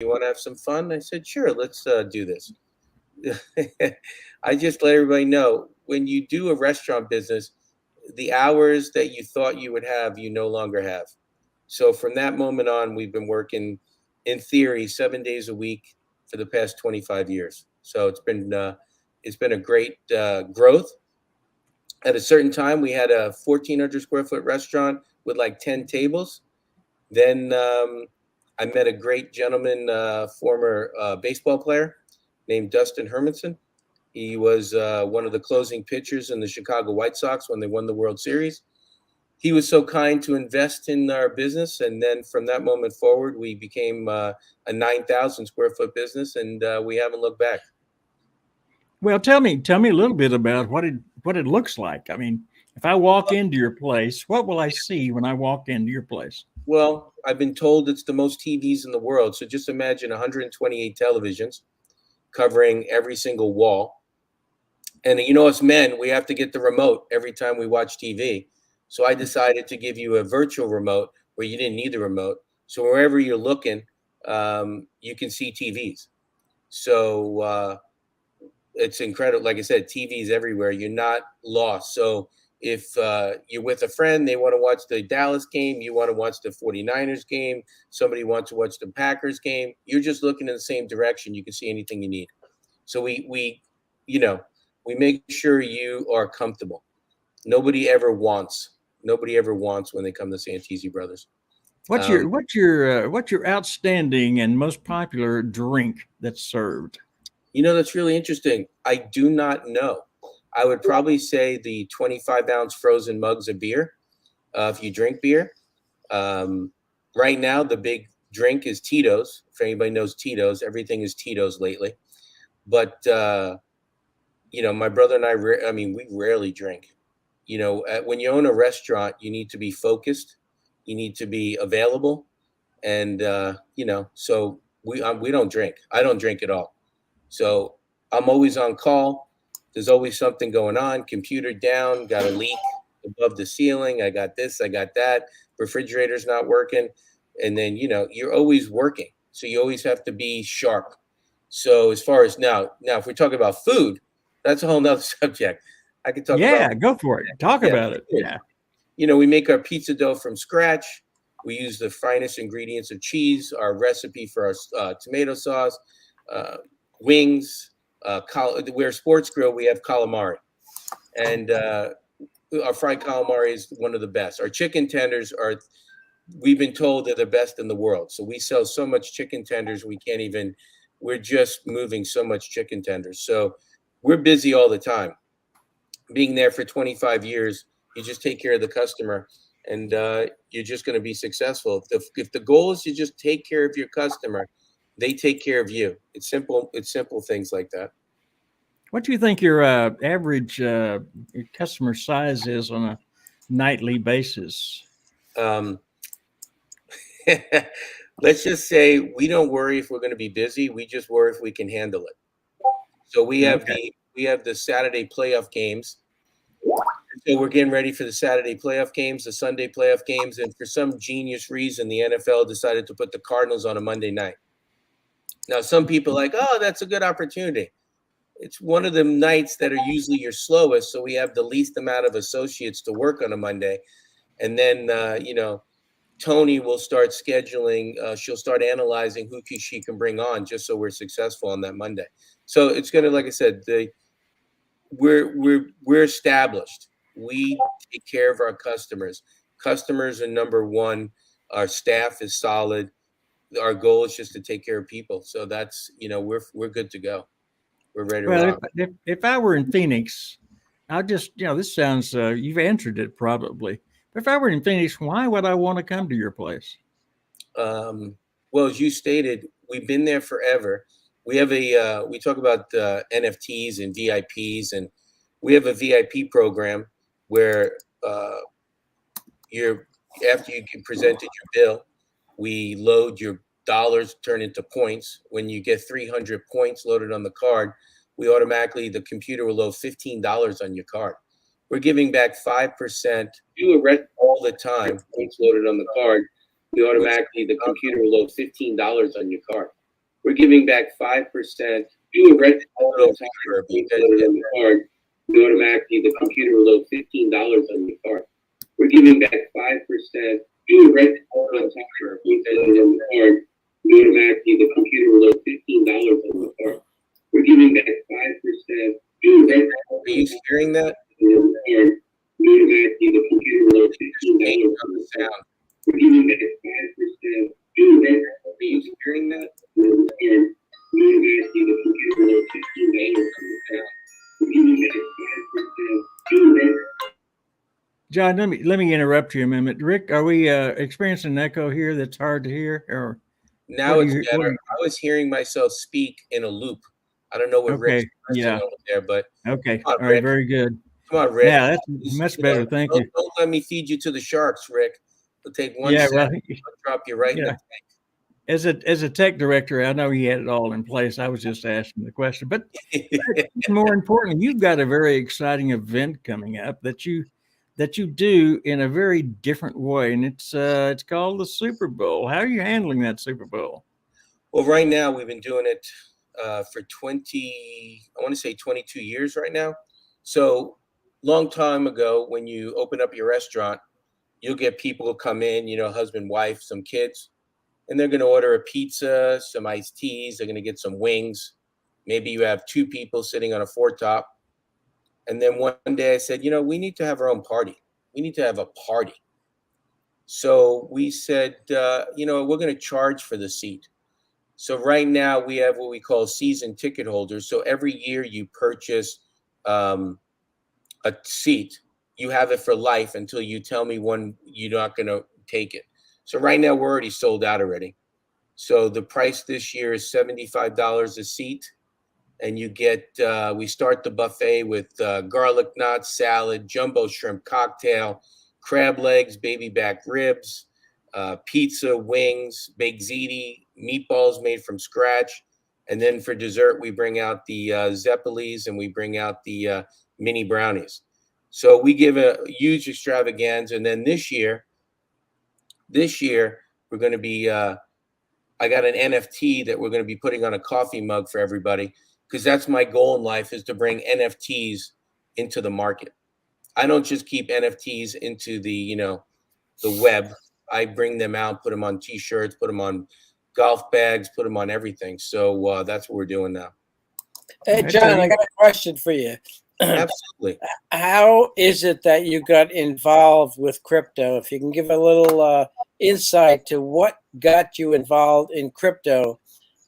You want to have some fun? I said, sure, let's do this. I just let everybody know when you do a restaurant business, the hours that you thought you would have, you no longer have. So from that moment on, we've been working, in theory, 7 days a week for the past 25 years. So it's been a great growth. At a certain time, we had a 1,400 square foot restaurant with like 10 tables. Then I met a great gentleman, former baseball player named Dustin Hermanson. He was one of the closing pitchers in the Chicago White Sox when they won the World Series. He was so kind to invest in our business, and then from that moment forward, we became a 9,000 square foot business, and we haven't looked back. Well, tell me a little bit about what it looks like. I mean, if I walk into your place, what will I see when I walk into your place? Well, I've been told it's the most TVs in the world. So just imagine 128 televisions covering every single wall. And us men, we have to get the remote every time we watch TV. So I decided to give you a virtual remote where you didn't need the remote. So wherever you're looking, you can see TVs. So it's incredible. Like I said, TVs everywhere. You're not lost. So if you're with a friend, they want to watch the Dallas game, you want to watch the 49ers game, somebody wants to watch the Packers game, you're just looking in the same direction. You can see anything you need. So you know, we make sure you are comfortable. Nobody ever wants when they come to Santisi Brothers. What's Um, your outstanding and most popular drink that's served? that's really interesting. I do not know. I would probably say the 25-ounce frozen mugs of beer. If you drink beer, um, right now the big drink is Tito's. If anybody knows Tito's, everything is Tito's lately. But my brother and I mean, we rarely drink. When you own a restaurant, you need to be focused. You need to be available, and so we don't drink. I don't drink at all. So I'm always on call. There's always something going on. Computer down, got a leak above the ceiling. I got this, I got that. Refrigerator's not working. And then, you're always working. So you always have to be sharp. So as far as now, if we talk about food, that's a whole nother subject. I could talk about, Yeah, go for it. Talk yeah, about it. food. Yeah. We make our pizza dough from scratch. We use the finest ingredients of cheese, our recipe for our tomato sauce, uh, wings. We're a sports grill. We have calamari, and our fried calamari is one of the best. Our chicken tenders are. We've been told they're the best in the world. So we sell so much chicken tenders, we can't even. We're just moving so much chicken tenders. So we're busy all the time. Being there for 25 years, you just take care of the customer, and you're just going to be successful. If the goal is to just take care of your customer, they take care of you. It's simple. It's simple things like that. What do you think your average customer size is on a nightly basis? Um, let's just say we don't worry if we're going to be busy. We just worry if we can handle it. So Okay. we have the Saturday playoff games. So we're getting ready for the Saturday playoff games, the Sunday playoff games, and for some genius reason, the NFL decided to put the Cardinals on a Monday night. Now, some people are like, oh, that's a good opportunity. It's one of the nights that are usually your slowest, so we have the least amount of associates to work on a Monday. And then, Tony will start scheduling. She'll start analyzing who she can bring on, just so we're successful on that Monday. So it's gonna, like I said, we're established. We take care of our customers. Customers are number one. Our staff is solid. Our goal is just to take care of people. So that's we're good to go. We're ready to Well, rock. if I were in Phoenix, I'll just, this sounds, you've answered it probably. But if I were in Phoenix, why would I want to come to your place? Um, well, as you stated, we've been there forever. We talk about NFTs and VIPs, and we have a VIP program where you're after you get presented your bill, we load your dollars turn into points. When you get 300 points loaded on the card, the computer will load $15 on your card. We're giving back 5%. Do a rent all the time. Points loaded on the card. The computer will load $15 on your card. We're giving back 5%. Do a red auto timer because in the card, you automatically the computer will load $15 on the card. We're giving back 5%. Do a red auto timer because in the card, you automatically the computer will load $15 on the card. We're giving back 5%. Do a red auto. Are you hearing that? In the card, you automatically the computer will load $15 on the sound. We're giving back 5%. Do a red auto. Are you hearing that? John, let me interrupt you a minute. Rick, are we experiencing an echo here that's hard to hear? Or now it's better. I was hearing myself speak in a loop. I don't know what Rick's over there, but okay. All right, very good. Come on, Rick. Yeah, that's much better. Thank you. Don't let me feed you to the sharks, Rick. It'll take one second. I'll drop you right in the tank. As a tech director, I know he had it all in place. I was just asking the question. But more importantly, you've got a very exciting event coming up that you do in a very different way, and it's called the Super Bowl. How are you handling that Super Bowl? Well, right now we've been doing it for 22 years right now. So long time ago, when you open up your restaurant, you'll get people who come in, husband, wife, some kids. And they're going to order a pizza, some iced teas. They're going to get some wings. Maybe you have two people sitting on a four-top. And then one day I said, we need to have our own party. We need to have a party. So we said, we're going to charge for the seat. So right now we have what we call season ticket holders. So every year you purchase a seat. You have it for life until you tell me when you're not going to take it. So right now we're already sold out already. So the price this year is $75 a seat. And you get, we start the buffet with garlic knot salad, jumbo shrimp cocktail, crab legs, baby back ribs, pizza, wings, baked ziti, meatballs made from scratch. And then for dessert, we bring out the zeppelis and we bring out the mini brownies. So we give a huge extravaganza. And then this year, we're going to be, I got an NFT that we're going to be putting on a coffee mug for everybody, because that's my goal in life, is to bring NFTs into the market. I don't just keep NFTs into the, the web. I bring them out, put them on T-shirts, put them on golf bags, put them on everything. So that's what we're doing now. Hey, John, I got a question for you. Absolutely. How is it that you got involved with crypto? If you can give a little insight to what got you involved in crypto,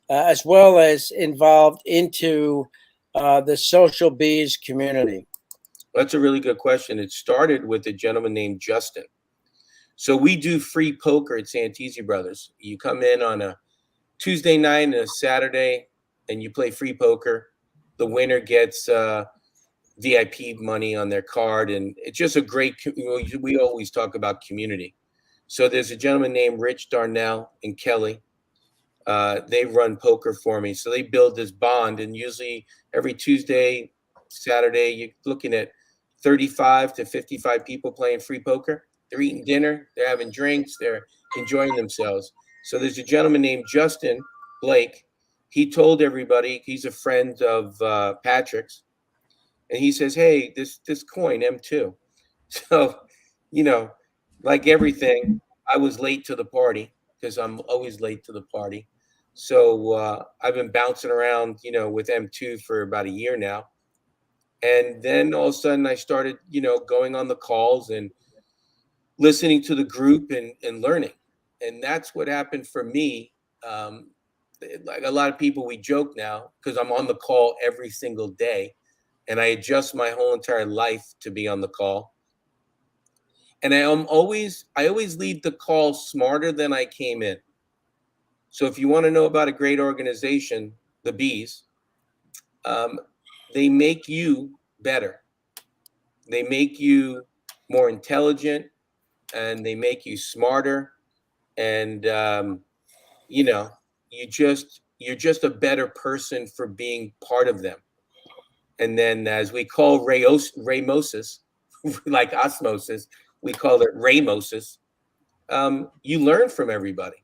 as well as involved into the social bees community. That's a really good question. It started with a gentleman named Justin. So we do free poker at Santisi Brothers. You come in on a Tuesday night and a Saturday, and you play free poker. The winner gets VIP money on their card, and it's just a great. We always talk about community. So there's a gentleman named Rich Darnell and Kelly. They run poker for me, so they build this bond, and usually every Tuesday, Saturday, you're looking at 35 to 55 people playing free poker. They're eating dinner, they're having drinks, they're enjoying themselves. So there's a gentleman named Justin Blake. He told everybody, he's a friend of Patrick's, and he says, hey, this coin M2. So, like everything, I was late to the party, because I'm always late to the party. So I've been bouncing around, with M2 for about a year now. And then all of a sudden I started, going on the calls and listening to the group and learning. And that's what happened for me. Like a lot of people, we joke now because I'm on the call every single day, and I adjust my whole entire life to be on the call. And I always leave the call smarter than I came in. So if you want to know about a great organization, the Bees, they make you better. They make you more intelligent, and they make you smarter. And, you're just a better person for being part of them. And then, as we call Ramosis, like osmosis, we call it Ramosis. You learn from everybody.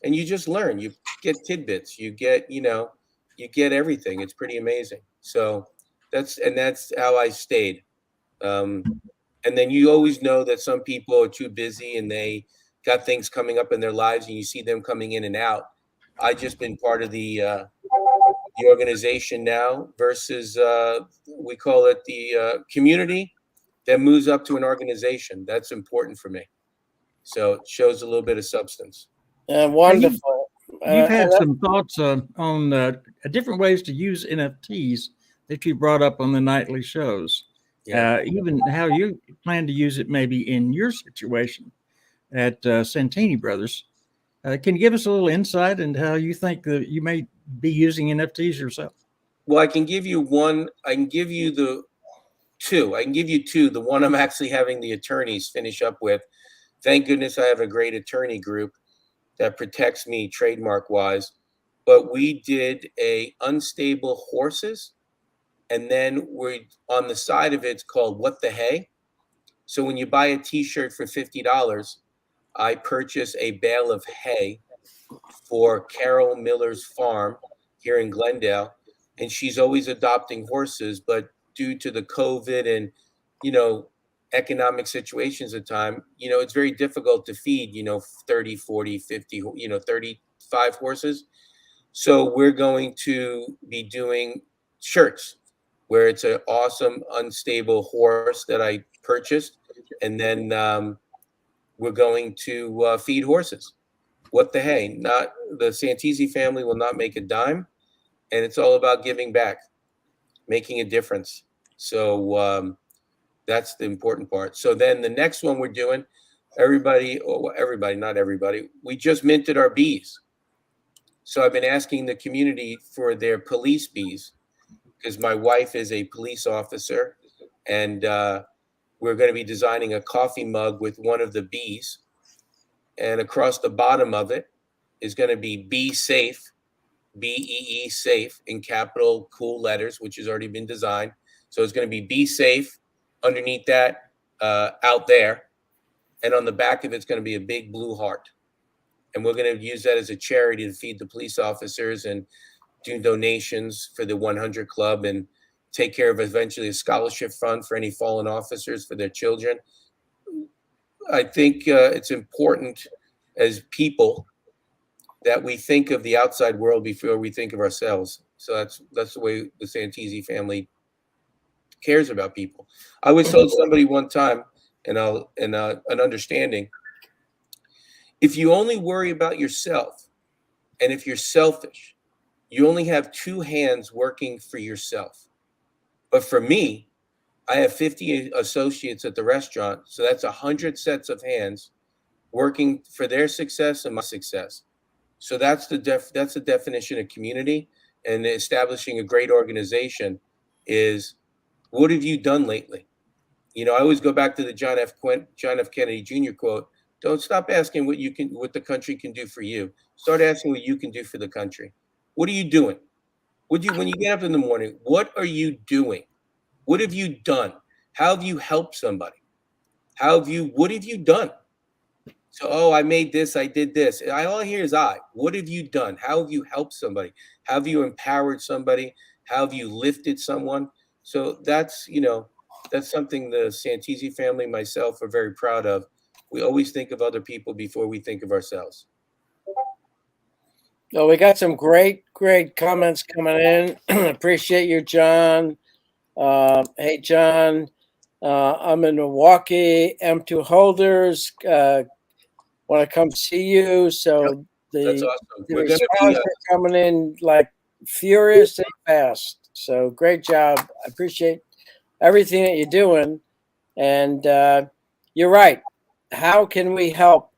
and you just learn. You get tidbits. You get, you get everything. It's pretty amazing. So that's how I stayed. And then you always know that some people are too busy and they got things coming up in their lives, and you see them coming in and out. I just been part of the organization now versus we call it the community that moves up to an organization. That's important for me. So it shows a little bit of substance. Wonderful. You've had some thoughts on different ways to use NFTs that you brought up on the nightly shows. Yeah. Even how you plan to use it maybe in your situation at Santini Brothers. Can you give us a little insight into how you think that you may be using NFTs yourself? Well, I can give you one. I can give you the two. I can give you two. The one I'm actually having the attorneys finish up with. Thank goodness I have a great attorney group that protects me trademark wise. But we did a unstable horses, and then we're on the side of it's called What the Hay. So when you buy a T-shirt for $50, I purchase a bale of hay for Carol Miller's farm here in Glendale, and she's always adopting horses, but due to the COVID and economic situations at time, it's very difficult to feed 30, 40, 50, 35 horses. So we're going to be doing shirts where it's an awesome unstable horse that I purchased, and then we're going to feed horses. What the hay? Not the Santisi family will not make a dime, and it's all about giving back, making a difference. So that's the important part. So then the next one we're doing, not everybody, we just minted our bees. So I've been asking the community for their police bees because my wife is a police officer, and we're going to be designing a coffee mug with one of the bees. And across the bottom of it is going to be Be Safe, BEE safe in capital cool letters, which has already been designed. So it's going to be safe underneath that out there. And on the back of it's going to be a big blue heart. And we're going to use that as a charity to feed the police officers and do donations for the 100 Club and take care of eventually a scholarship fund for any fallen officers for their children. I think it's important as people that we think of the outside world before we think of ourselves. So that's the way the Santisi family cares about people. I was told somebody one time, and an understanding, if you only worry about yourself, and if you're selfish, you only have two hands working for yourself. But for me, I have 50 associates at the restaurant, so that's 100 sets of hands working for their success and my success. So that's the definition of community, and establishing a great organization is, what have you done lately? I always go back to the John F. Kennedy Jr. quote: "Don't stop asking what the country can do for you. Start asking what you can do for the country." What are you doing? When you get up in the morning, what are you doing? What have you done? How have you helped somebody? What have you done? So, I made this, I did this. All I hear is I. What have you done? How have you helped somebody? How have you empowered somebody? How have you lifted someone? So that's something the Santisi family, myself, are very proud of. We always think of other people before we think of ourselves. Well, we got some great comments coming in. Appreciate you, John. Hey, John, I'm in Milwaukee. M2 holders want to come see you. So That's awesome. the response are coming in like furious and fast. So great job. I appreciate everything that you're doing. And you're right. How can we help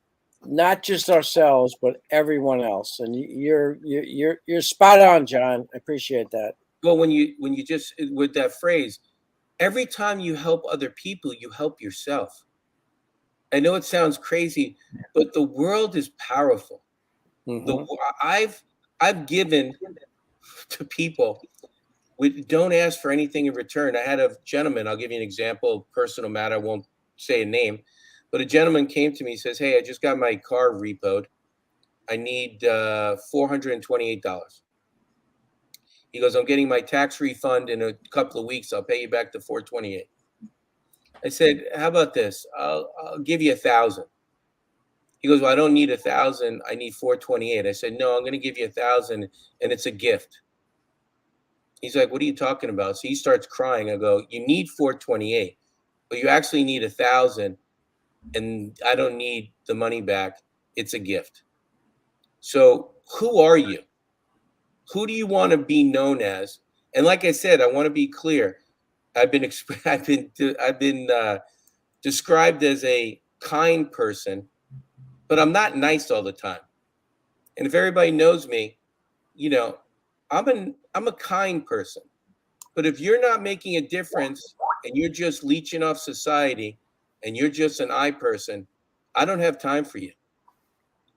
not just ourselves, but everyone else? And you're spot on, John. I appreciate that. Well, when you just, with that phrase, every time you help other people, you help yourself. I know it sounds crazy, but the world is powerful. Mm-hmm. I've given to people. Don't ask for anything in return. I had a gentleman, I'll give you an example, personal matter, I won't say a name, but a gentleman came to me, says, "Hey, I just got my car repoed. I need $428. He goes, I'm getting my tax refund in a couple of weeks. I'll pay you back the $428. I said, how about this? I'll give you $1,000. He goes, well, I don't need $1,000. I need $428. I said, no, I'm going to give you $1,000, and it's a gift. He's like, what are you talking about? So he starts crying. I go, you need $428, but you actually need $1,000, and I don't need the money back. It's a gift. So who are you? Who do you want to be known as? And like I said, I want to be clear. I've been described as a kind person, but I'm not nice all the time. And if everybody knows me, I'm a kind person. But if you're not making a difference and you're just leeching off society and you're just an I person, I don't have time for you.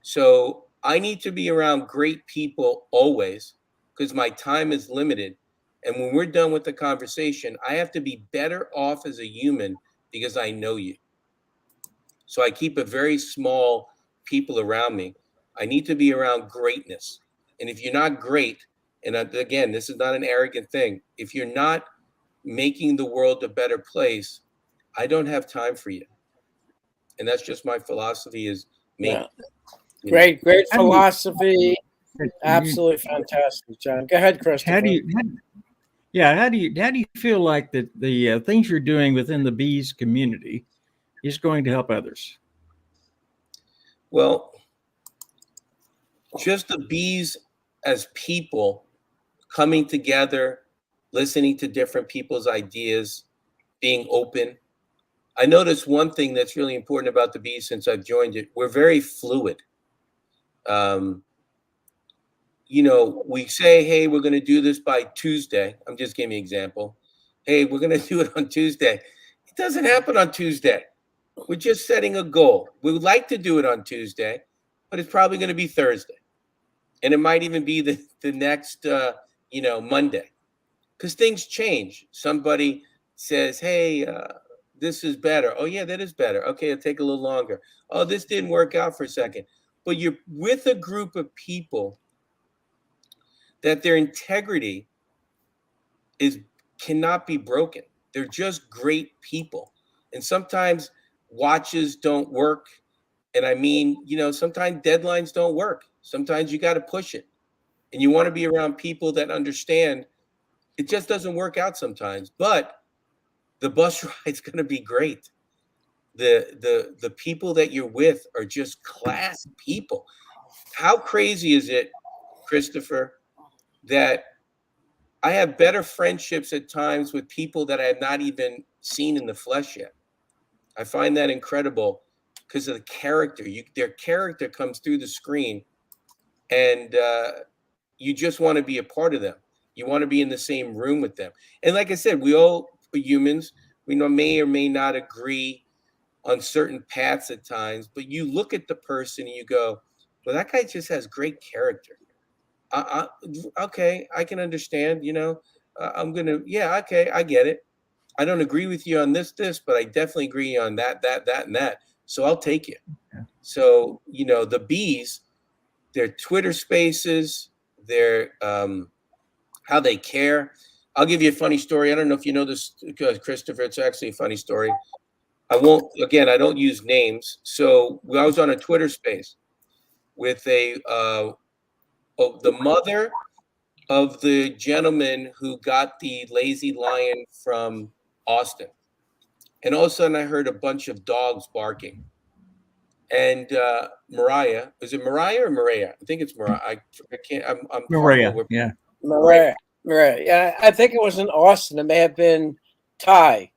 So I need to be around great people always because my time is limited. And when we're done with the conversation, I have to be better off as a human because I know you. So I keep a very small people around me. I need to be around greatness. And if you're not great, and again, this is not an arrogant thing, if you're not making the world a better place, I don't have time for you. And that's just my philosophy is me. Yeah. Great philosophy. Absolutely fantastic, John. Go ahead, Christopher. How do you feel like that the things you're doing within the bees community is going to help others? Well, just the bees as people coming together, listening to different people's ideas, being open. I noticed one thing that's really important about the bees since I've joined it. We're very fluid. We say, hey, we're going to do this by Tuesday. I'm just giving you an example. Hey, we're going to do it on Tuesday. It doesn't happen on Tuesday. We're just setting a goal. We would like to do it on Tuesday, but it's probably going to be Thursday. And it might even be the next, Monday. Because things change. Somebody says, hey, this is better. Oh, yeah, that is better. Okay, it'll take a little longer. Oh, this didn't work out for a second. But you're with a group of people that their integrity cannot be broken. They're just great people. And sometimes watches don't work. And I mean, sometimes deadlines don't work. Sometimes you got to push it. And you want to be around people that understand it just doesn't work out sometimes. But the bus ride's going to be great. The people that you're with are just class people. How crazy is it, Christopher, that I have better friendships at times with people that I have not even seen in the flesh yet? I find that incredible because of the character. Their character comes through the screen, and you just want to be a part of them. You want to be in the same room with them. And like I said, we all are humans. We may or may not agree on certain paths at times, but you look at the person and you go, well, that guy just has great character. Okay, I can understand, okay, I get it. I don't agree with you on this, but I definitely agree on that, and that. So I'll take it. Yeah. So, the bees, their Twitter spaces, their how they care. I'll give you a funny story. I don't know if you know this, Christopher. It's actually a funny story. I don't use names. So I was on a Twitter space with the mother of the gentleman who got the lazy lion from Austin. And all of a sudden I heard a bunch of dogs barking. And Mariah, is it Mariah or Maria? I think it's Mariah. I can't, I'm Maria, yeah. Maria. Yeah, I think it was in Austin. It may have been Ty.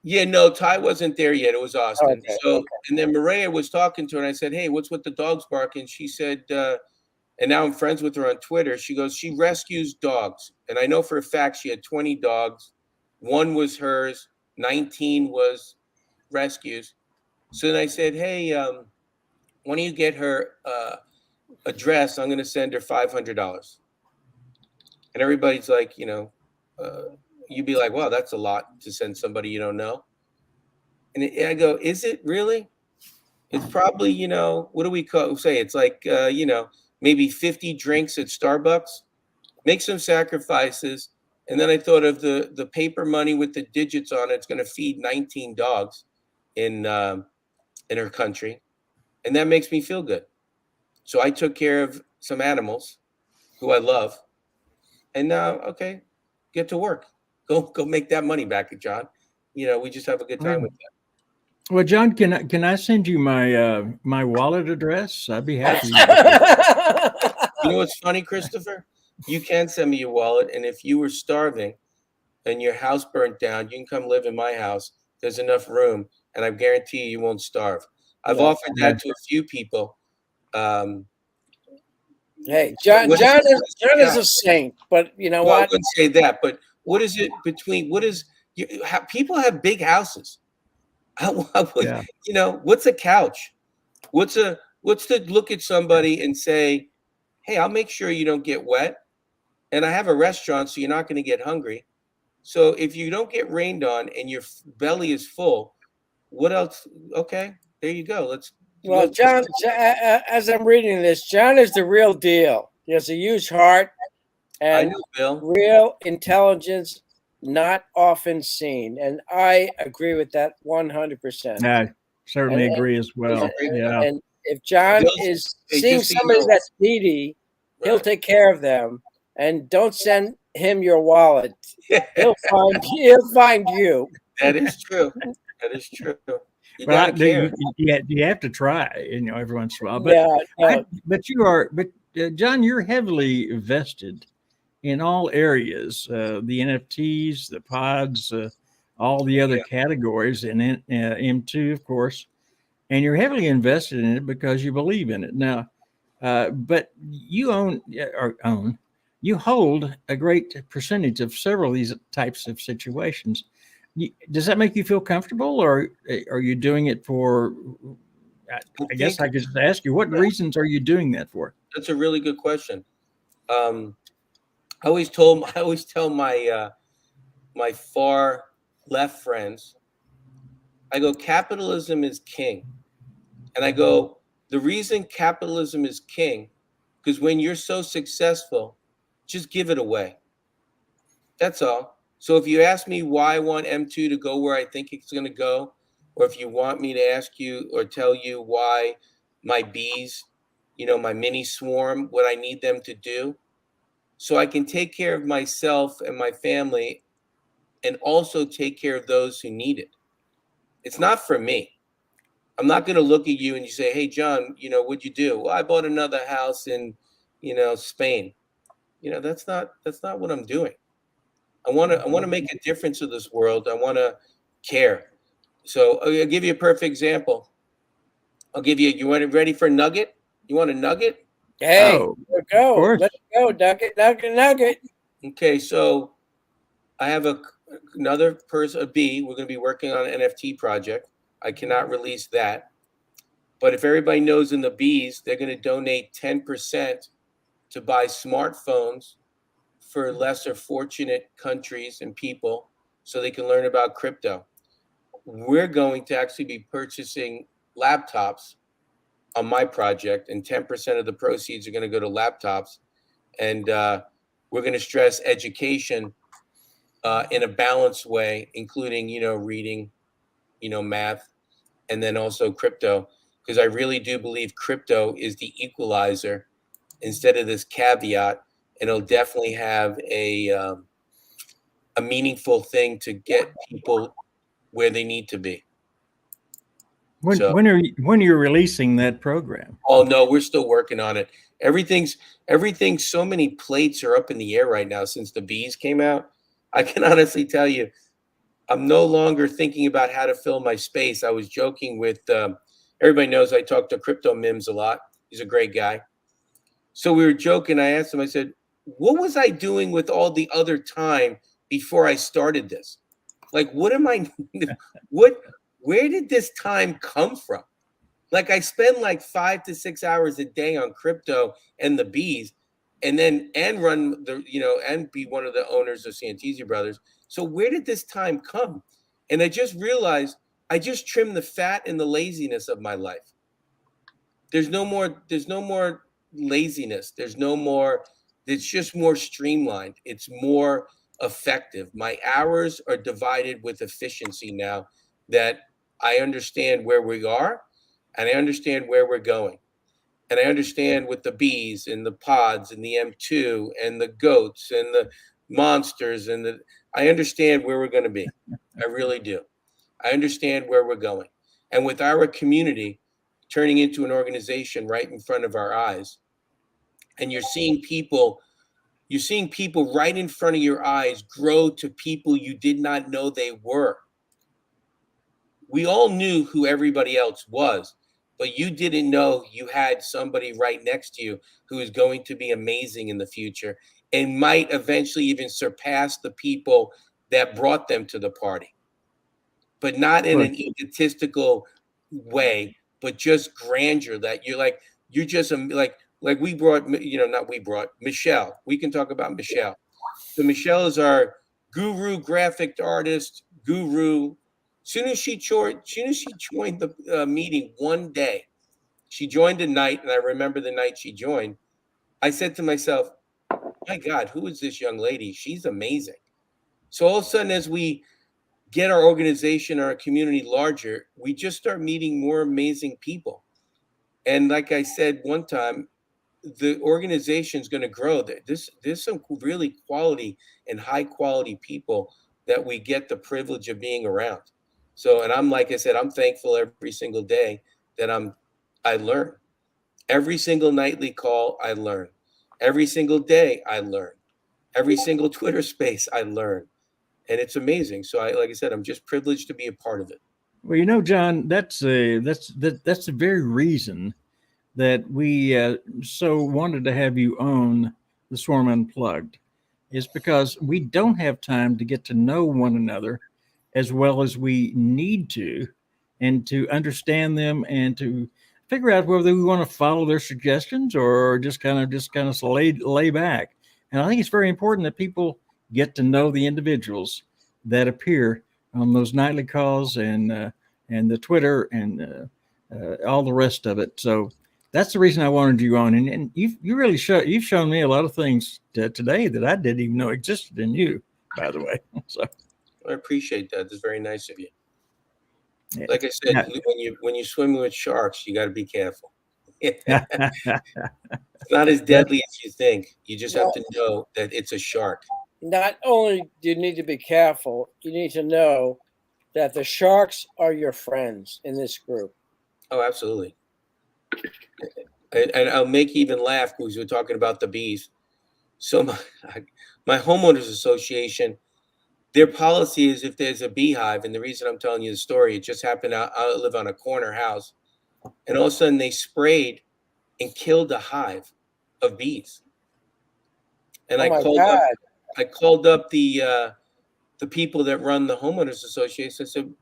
Yeah, no, Ty wasn't there yet. It was Austin. Okay, so, and then Maria was talking to her, and I said, hey, what's with the dogs barking? She said, and now I'm friends with her on Twitter. She goes, she rescues dogs. And I know for a fact she had 20 dogs. One was hers, 19 was rescues. So then I said, hey, why don't you get her address? I'm going to send her $500. And everybody's like, you'd be like, wow, that's a lot to send somebody you don't know. And I go, is it really? It's probably, what do we say? It's like, maybe 50 drinks at Starbucks. Make some sacrifices. And then I thought of the paper money with the digits on it. It's going to feed 19 dogs in her country. And that makes me feel good. So I took care of some animals who I love. And now, okay, get to work. Go make that money back, John. We just have a good time with that. Well, John, can I send you my wallet address? I'd be happy. You know what's funny, Christopher? You can send me your wallet, and if you were starving and your house burnt down, you can come live in my house. There's enough room, and I guarantee you won't starve. I've offered that to a few people. Hey, John is a saint, but you know what? I wouldn't say that, but what is it between? People have big houses. What's a couch? What's to look at somebody and say, hey, I'll make sure you don't get wet. And I have a restaurant, so you're not going to get hungry. So if you don't get rained on and your belly is full, what else? Okay, there you go. Well, John, as I'm reading this, John is the real deal. He has a huge heart and real intelligence, not often seen. And I agree with that 100%. I certainly agree as well. Yeah. And if John is seeing somebody that's needy, he'll take care of them. And don't send him your wallet. He'll find you. That is true. That is true. You have to try, every once in a while. But John, you're heavily vested in all areas, the NFTs, the pods, all the other categories, and M2, of course. And you're heavily invested in it because you believe in it. Now, but you you hold a great percentage of several of these types of situations. Does that make you feel comfortable, or are you doing it for? I guess I could just ask you, what reasons are you doing that for? That's a really good question. I always tell my my far left friends, I go, capitalism is king, and I go, the reason capitalism is king, because when you're so successful, just give it away. That's all. So if you ask me why I want M2 to go where I think it's going to go, or if you want me to ask you or tell you why my bees, my mini swarm, what I need them to do, so I can take care of myself and my family and also take care of those who need it. It's not for me. I'm not going to look at you and you say, hey, John, what'd you do? Well, I bought another house in, Spain. That's not what I'm doing. I want to make a difference in this world. I want to care. So I'll give you a perfect example. You want it ready for a nugget? You want a nugget? Hey, let's go. Let's go. Nugget. Okay. So I have another person, a bee. We're going to be working on an NFT project. I cannot release that. But if everybody knows in the bees, they're going to donate 10% to buy smartphones for lesser fortunate countries and people so they can learn about crypto. We're going to actually be purchasing laptops on my project, and 10% of the proceeds are going to go to laptops. And we're going to stress education in a balanced way, including, reading, math, and then also crypto, because I really do believe crypto is the equalizer instead of this caveat. And it'll definitely have a meaningful thing to get people where they need to be. When are you releasing that program? Oh no, we're still working on it. Everything's so many plates are up in the air right now since the bees came out. I can honestly tell you, I'm no longer thinking about how to fill my space. I was joking with everybody knows I talk to Crypto Mims a lot. He's a great guy. So we were joking. I asked him, I said, what was I doing with all the other time before I started this? Like, where did this time come from? Like, I spend like 5 to 6 hours a day on crypto and the bees, and run and be one of the owners of Santisi Brothers. So where did this time come? And I just realized I just trimmed the fat and the laziness of my life. There's no more laziness. It's just more streamlined. It's more effective. My hours are divided with efficiency now that I understand where we are and I understand where we're going. And I understand with the bees and the pods and the M2 and the goats and the monsters I understand where we're going to be. I really do. I understand where we're going. And with our community turning into an organization right in front of our eyes, and you're seeing people right in front of your eyes grow to people you did not know they were. We all knew who everybody else was, but you didn't know you had somebody right next to you who is going to be amazing in the future and might eventually even surpass the people that brought them to the party, but not in an egotistical way, but just grandeur that you're just like we brought, not we brought Michelle. We can talk about Michelle. So Michelle is our guru, graphic artist, guru. Soon as she joined the meeting one day, she joined a night, and I remember the night she joined. I said to myself, "My God, who is this young lady? She's amazing." So all of a sudden, as we get our organization, our community larger, we just start meeting more amazing people. And like I said one time, the organization is going to grow. There's some really quality and high quality people that we get the privilege of being around. So, and like I said, I'm thankful every single day that I learn. Every single nightly call, I learn. Every single day, I learn. Every single Twitter space, I learn. And it's amazing. So like I said, I'm just privileged to be a part of it. Well, John, that's the very reason that we so wanted to have you on the Swarm Unplugged, is because we don't have time to get to know one another as well as we need to, and to understand them and to figure out whether we want to follow their suggestions or just kind of lay back. And I think it's very important that people get to know the individuals that appear on those nightly calls and the Twitter and all the rest of it. So that's the reason I wanted you on. And you've shown me a lot of things today that I didn't even know existed in you, by the way. So I appreciate that. That's very nice of you. yeah. Like I said, when you swim with sharks, you got to be careful. It's not as deadly as you think. You just have to know that it's a shark. Not only do you need to be careful, you need to know that the sharks are your friends in this group. Oh, absolutely. And I'll make you even laugh because we're talking about the bees. So my homeowners association, their policy is if there's a beehive, and the reason I'm telling you the story, it just happened. I live on a corner house, and all of a sudden they sprayed and killed a hive of bees. And I called up the people that run the homeowners association. I said,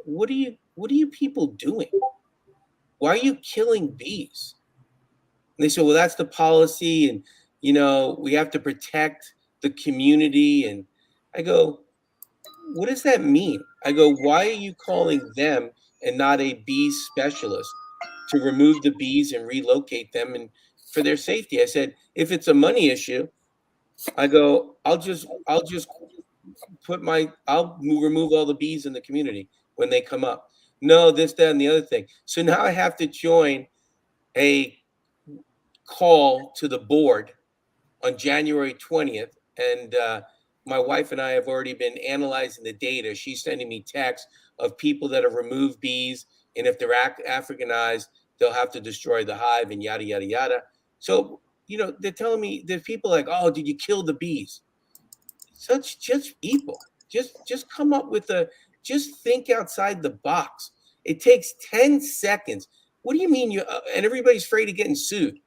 "What are you people doing? Why are you killing bees?" And they said, "Well, that's the policy, and we have to protect the community." And I go, "What does that mean?" I go, "Why are you calling them and not a bee specialist to remove the bees and relocate them and for their safety?" I said, "If it's a money issue," I go, I'll remove all the bees in the community when they come up. No, this, that, and the other thing. So now I have to join a call to the board on January 20th. And my wife and I have already been analyzing the data. She's sending me texts of people that have removed bees. And if they're Africanized, they'll have to destroy the hive and yada, yada, yada. So, they're telling me there's people like, "Oh, did you kill the bees?" Just people. Just come up with just think outside the box. It takes 10 seconds. What do you mean and everybody's afraid of getting sued?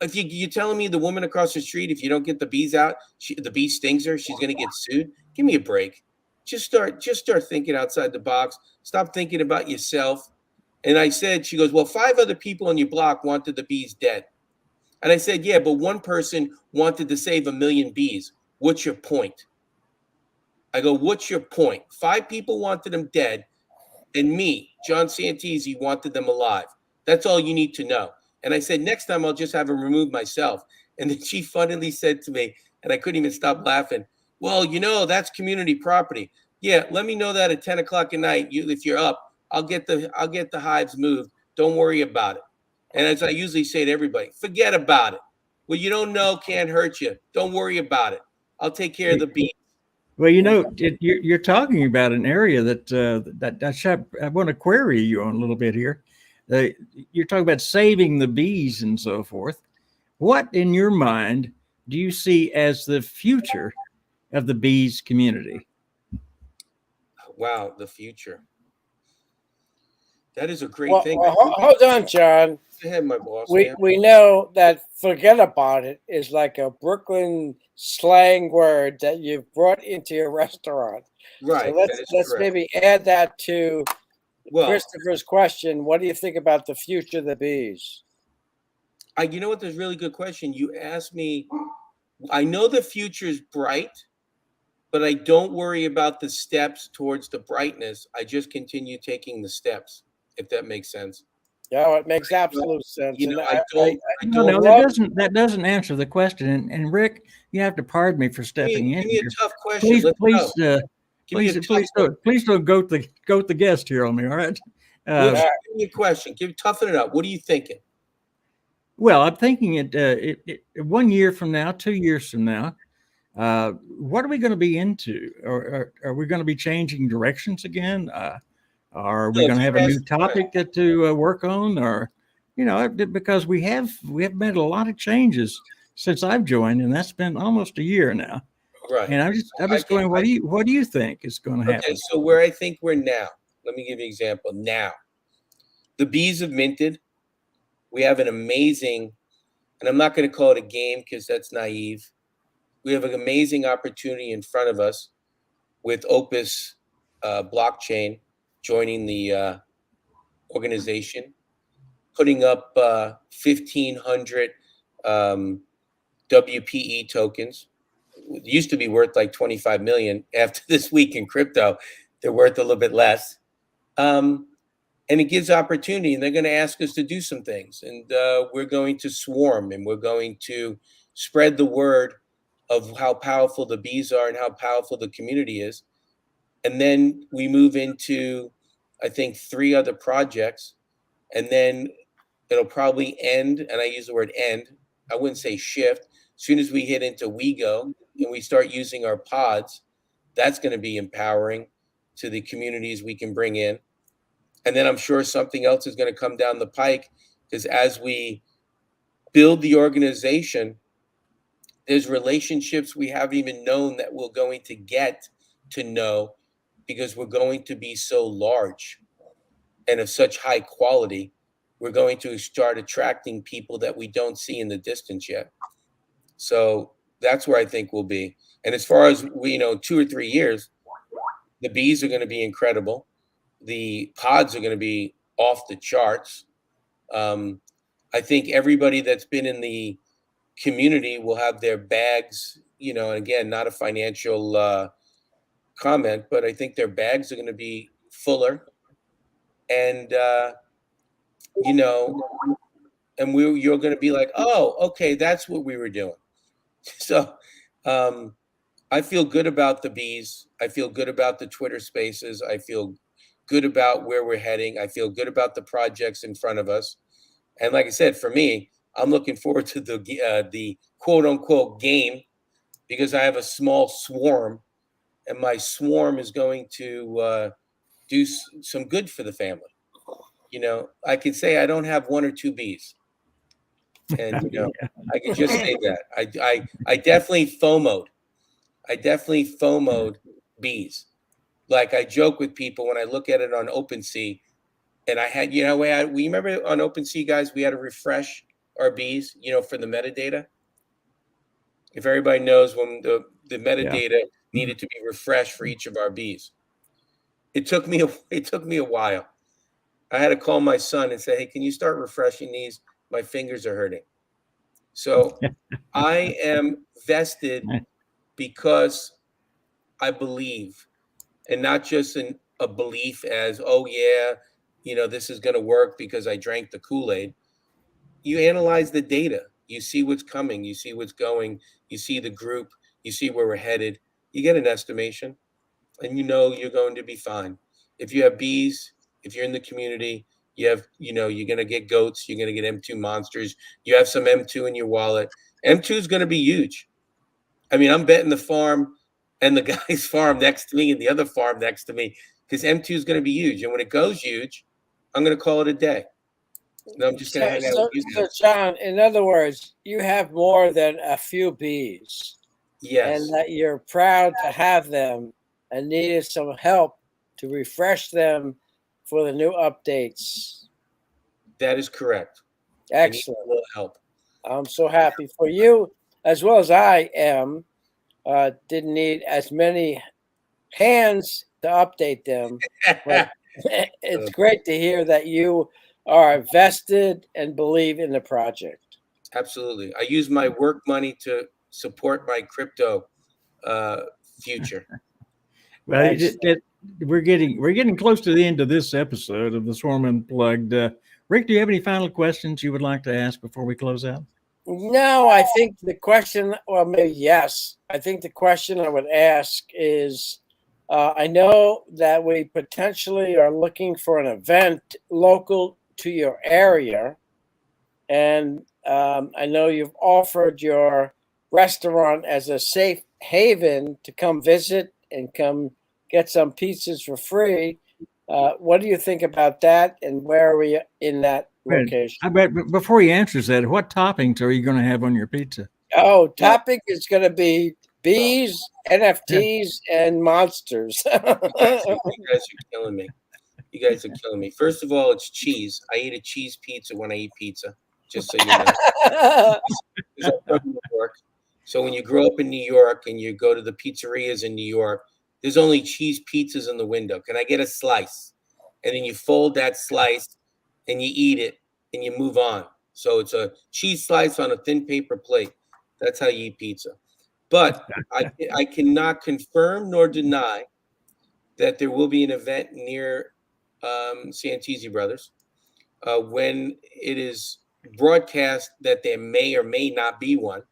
If you're telling me the woman across the street, if you don't get the bees out, the bee stings her, she's going to get sued? Give me a break. Just start thinking outside the box. Stop thinking about yourself. And I said, she goes, "Well, 5 other people on your block wanted the bees dead." And I said, "Yeah, but one person wanted to save 1 million bees. What's your point?" I go, "What's your point? 5 people wanted them dead, and me, John Santisi, wanted them alive. That's all you need to know. And I said, next time I'll just have them remove myself. And then she funnily said to me, and I couldn't even stop laughing, well, that's community property. Yeah, let me know that at 10 o'clock at night. If you're up, I'll get the hives moved. Don't worry about it. And as I usually say to everybody, forget about it. What you don't know can't hurt you. Don't worry about it. I'll take care of the bees. Well, you're talking about an area that I want to query you on a little bit here. You're talking about saving the bees and so forth. What, in your mind, do you see as the future of the bees community? Wow, the future. That is a great thing. Hold on, John. Go ahead, my boss. We know that forget about it is like a Brooklyn slang word that you've brought into your restaurant. Right. So let's maybe add that to Christopher's question. What do you think about the future of the bees? You know what? That's a really good question. You asked me. I know the future is bright, but I don't worry about the steps towards the brightness. I just continue taking the steps, if that makes sense. Yeah, it makes absolute sense. That doesn't answer the question. And Rick, you have to pardon me for stepping in. Give me a tough question. Please don't goat the guest here on me. All right. Give me a question. Toughen it up. What are you thinking? Well, I'm thinking it 1 year from now, 2 years from now, what are we going to be into? Or are we going to be changing directions again? Are we going to have a new topic to work on? Or, because we have made a lot of changes since I've joined, and that's been almost a year now. Right. And I'm just going, what do you think is going to happen? Okay, so where I think we're now, let me give you an example. Now, the bees have minted. We have an amazing, and I'm not going to call it a game because that's naive. We have an amazing opportunity in front of us with Opus blockchain joining the organization, putting up 1,500 WPE tokens. It used to be worth like 25 million. After this week in crypto, they're worth a little bit less. And it gives opportunity, and they're going to ask us to do some things. And we're going to swarm, and we're going to spread the word of how powerful the bees are and how powerful the community is. And then we move into, I think, 3 other projects. And then it'll probably end, and I use the word end. I wouldn't say shift. As soon as we hit into WeGo and we start using our pods, that's going to be empowering to the communities we can bring in. And then I'm sure something else is going to come down the pike, because as we build the organization, there's relationships we haven't even known that we're going to get to know, because we're going to be so large and of such high quality. We're going to start attracting people that we don't see in the distance yet. So that's where I think we'll be. And as far as 2 or 3 years, the bees are going to be incredible. The pods are going to be off the charts. I think everybody that's been in the community will have their bags, and again, not a financial comment, but I think their bags are going to be fuller. And, and you're going to be like, oh, okay, that's what we were doing. So I feel good about the bees. I feel good about the Twitter spaces. I feel good about where we're heading. I feel good about the projects in front of us. And like I said, for me, I'm looking forward to the quote unquote game, because I have a small swarm, and my swarm is going to do some good for the family. I could say I don't have 1 or 2 bees. And, I can just say that. I definitely FOMO'd. I definitely FOMO'd bees. Like, I joke with people when I look at it on OpenSea, and I had, we remember on OpenSea, guys, we had to refresh our bees, for the metadata. If everybody knows, when the metadata needed to be refreshed for each of our bees, it took me a while. I had to call my son and say, hey, can you start refreshing these? My fingers are hurting. So I am vested because I believe, and not just in a belief as, oh yeah, this is going to work because I drank the Kool-Aid. you analyze the data. You see what's coming. You see what's going. You see the group. You see where we're headed. You get an estimation, and you know you're going to be fine. If you have bees, if you're in the community, you have, you're going to get goats. You're going to get M2 monsters. You have some M2 in your wallet. M2 is going to be huge. I mean, I'm betting the farm and the guy's farm next to me and the other farm next to me, because M2 is going to be huge. And when it goes huge, I'm going to call it a day. No, I'm just going to hang out with you So, guys. John, in other words, you have more than a few bees, Yes, and that you're proud to have them and needed some help to refresh them for the new updates. that is correct. I need Excellent. a little help. I'm so happy for you, as well as I am. Didn't need as many hands to update them, but it's great to hear that you are vested and believe in the project. Absolutely. I use my work money to support my crypto future. Well, Excellent. we're getting close to the end of this episode of the Swarm Unplugged. Rick, do you have any final questions you would like to ask before we close out? No, I think the question, well, maybe yes. I think the question I would ask is, I know that we potentially are looking for an event local to your area. And I know you've offered your restaurant as a safe haven to come visit and come get some pizzas for free. What do you think about that? And where are we in that Man, location? I bet before he answers that, what toppings are you going to have on your pizza? Oh, topic is going to be bees, Yeah. NFTs, and monsters. You guys are killing me. You guys are killing me. First of all, it's cheese. I eat a cheese pizza when I eat pizza, just so you know. Because I'm from New York. So when you grow up in New York and you go to the pizzerias in New York, there's only cheese pizzas in the window. Can I get a slice? And then you fold that slice and you eat it and you move on. So it's a cheese slice on a thin paper plate. That's how you eat pizza. But I cannot confirm nor deny that there will be an event near Santisi Brothers. When it is broadcast that there may or may not be one,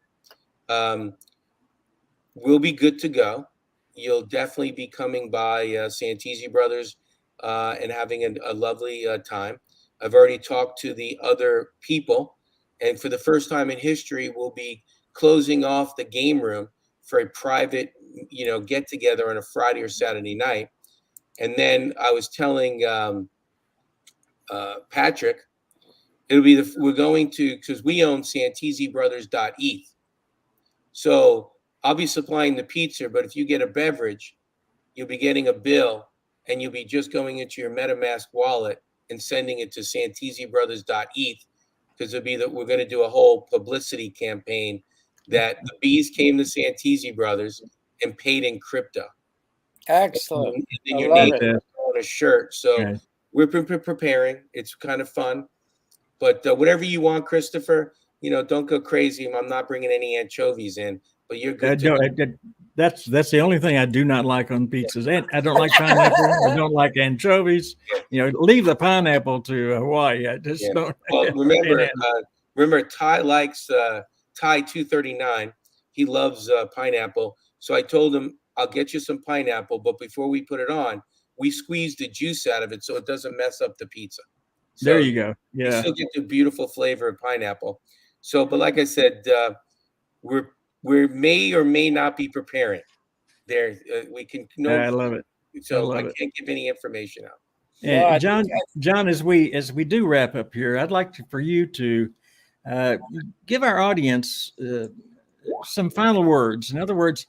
we'll be good to go. You'll definitely be coming by Santisi Brothers and having a lovely time. I've already talked to the other people, and for the first time in history, we'll be closing off the game room for a private, get together on a Friday or Saturday night. And then I was telling Patrick, we're going to, because we own santisibrothers.eth. So I'll be supplying the pizza, but if you get a beverage, you'll be getting a bill and you'll be just going into your MetaMask wallet and sending it to santisibrothers.eth, because we're going to do a whole publicity campaign that the bees came to Santisi Brothers and paid in crypto. Excellent. And then I your love name it. on a shirt. So Right. we're preparing. It's kind of fun. But whatever you want, Christopher, don't go crazy. I'm not bringing any anchovies in, but you're good to No, go. that's the only thing I do not like on pizzas. And I don't like pineapple. I don't like anchovies. Leave the pineapple to Hawaii. I just Yeah. don't. Well, remember, Ty likes Ty 239. He loves pineapple. So I told him, I'll get you some pineapple, but before we put it on, we squeeze the juice out of it so it doesn't mess up the pizza. So There you go. you Yeah. still get the beautiful flavor of pineapple. So, but like I said, we may or may not be preparing. There, we can I love it. So I love it. can't give any information out. No, I And think John, as we do wrap up here, I'd like for you to give our audience some final words. In other words,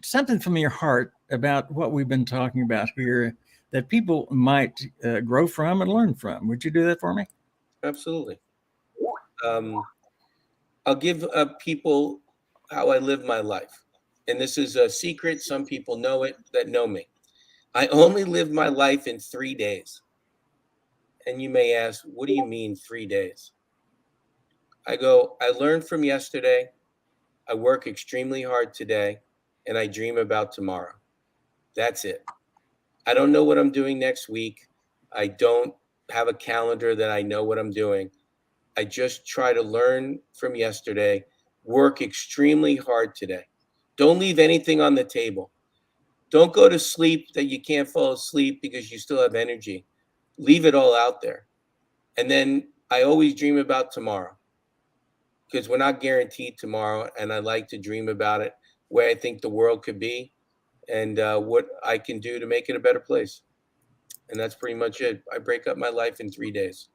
something from your heart about what we've been talking about here that people might grow from and learn from. Would you do that for me? Absolutely. I'll give people how I live my life. And this is a secret. Some people know it that know me. I only live my life in 3 days. And you may ask, what do you mean 3 days? I learned from yesterday. I work extremely hard today, and I dream about tomorrow. That's it. I don't know what I'm doing next week. I don't have a calendar that I know what I'm doing. I just try to learn from yesterday, work extremely hard today. Don't leave anything on the table. Don't go to sleep that you can't fall asleep because you still have energy. Leave it all out there. And then I always dream about tomorrow, because we're not guaranteed tomorrow. And I like to dream about it, where I think the world could be, and what I can do to make it a better place. And that's pretty much it. I break up my life in 3 days.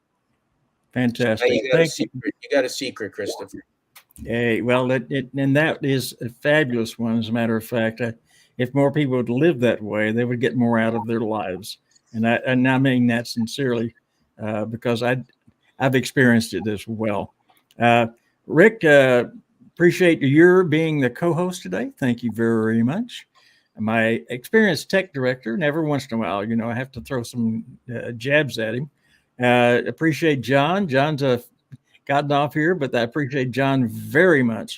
Fantastic. So you got a secret. You got a secret, Christopher. Hey, well, and that is a fabulous one. As a matter of fact, if more people would live that way, they would get more out of their lives. And I mean that sincerely, because I've experienced it as well. Rick, appreciate your being the co-host today. Thank you very much. My experienced tech director, and every once in a while, I have to throw some jabs at him. Appreciate John. John's gotten off here, but I appreciate John very much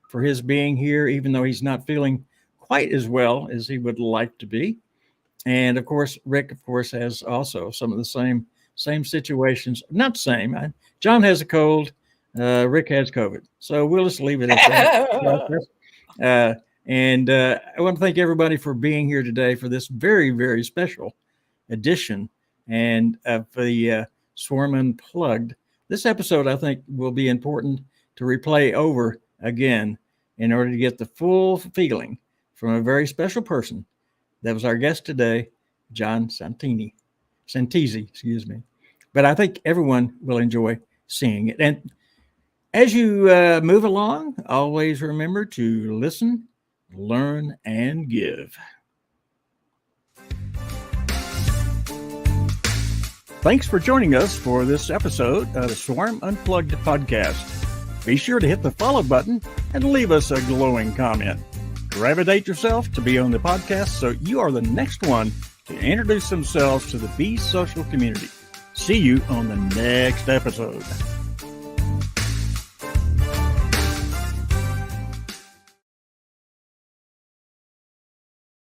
for his being here, even though he's not feeling quite as well as he would like to be. And of course, Rick, has also some of the same situations. Not same. John has a cold. Rick has COVID. So we'll just leave it at that. And I want to thank everybody for being here today for this very, very special edition and of the Swarm Unplugged. This episode, I think, will be important to replay over again in order to get the full feeling from a very special person. That was our guest today, John Santisi, excuse me. But I think everyone will enjoy seeing it. And as you move along, always remember to listen, learn, and give. Thanks for joining us for this episode of the Swarm Unplugged podcast. Be sure to hit the follow button and leave us a glowing comment. Gravitate yourself to be on the podcast so you are the next one to introduce themselves to the Be Social community. See you on the next episode.